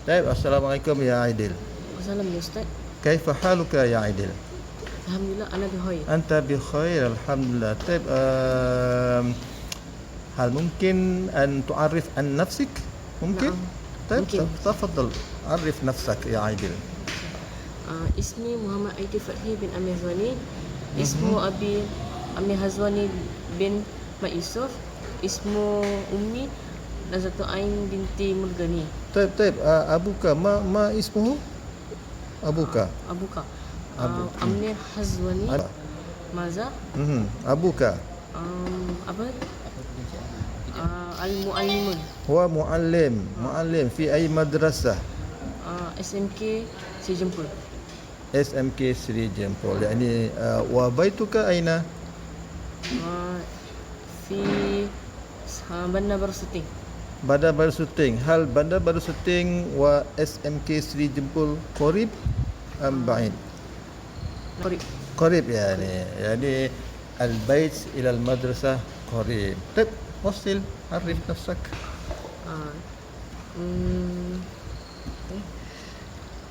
طيب السلام عليكم يا عادل. السلام يا أستاذ. كيف حالك يا عادل؟ الحمد لله أنا بخير. أنت بخير الحمد لله. طيب هل ممكن أن تعرف عن نفسك؟ ممكن؟ نعم. طيب ممكن. تفضل عرف نفسك يا عادل. اسمي محمد أيدي فتحي بن أمي هزواني. اسم أبي أمي هزواني بن ما يوسف. اسم أمي نزلت عين بنتي مرغني. طيب أبوك ما اسمه؟ أبوك أبوك أمير هزواني. ماذا؟ أبوك apa المعلمون. هو معلم في أي مدرسة؟ SMK سيجمبول. SMK سري جمبول. يعني وبيتك أين؟ في Bandar Baru Suting. Bandar Baru Suting. هل Bandar Baru Suting و SMK سري جمبول قريب أم بعيد؟ قريب يعني البيت إلى المدرسة قريب. طيب وصل عرف نفسك.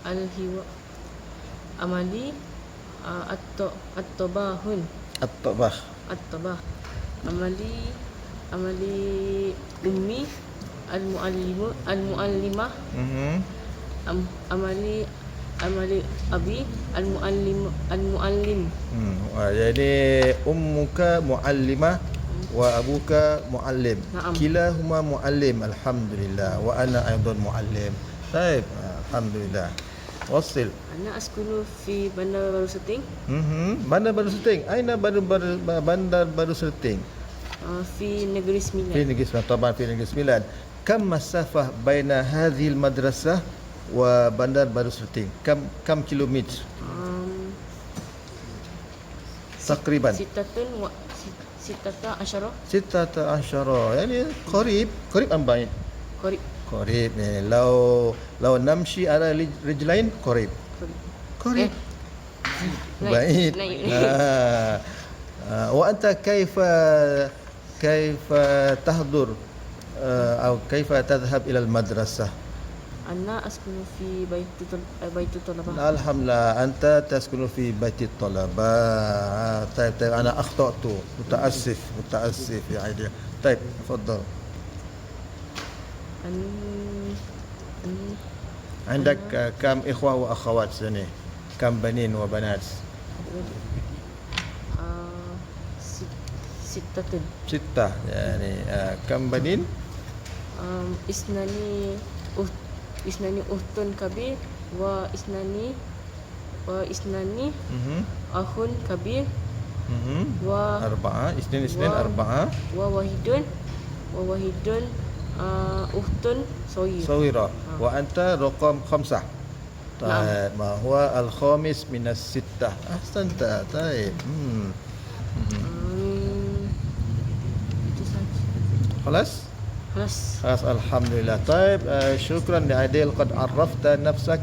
الهواء أمالي الطباخون. الطباخ أمالي أمي المعلمة. أمالي أبي المعلم. jadi ummuka muallimah wa abuka muallim. نعم. Kilahuma muallim alhamdulillah wa ana aidan muallim. طيب الحمد لله. وصل. أنا أسكن في Bandar Baru Suting. Bandar Baru Suting. أين Bandar Baru Suting؟ في Negeri Sembilan. في Negeri Sembilan. طبعا في Negeri Sembilan. كم مسافة بين هذه المدرسة وبندر بارو سوتين؟ كم كيلومتر تقريبا؟ 16 يعني قريب أم بعيد؟ قريب يعني لو نمشي على رجلين قريب بعيد. وأنت كيف تحضر أو كيف تذهب إلى المدرسة؟ أنا أسكن في بيت الطلبة. الحمد لله أنت تسكن في بيت الطلبة. طيب أنا أخطأت، متأسف يا عيدي. طيب تفضل. عندك كم إخوة وأخوات سنة؟ كم بنين وبنات؟ 6 يعني كم بنين؟ إثنان أخت كبير وإثنان أخ كبير أربعة. اثنين أربعة. وواحد أخت صغيرة. وأنت رقم 5. طيب ما هو الخامس من 6؟ أحسنت. طيب خلاص الحمد لله. طيب شكرا يا عادل قد عرفت نفسك.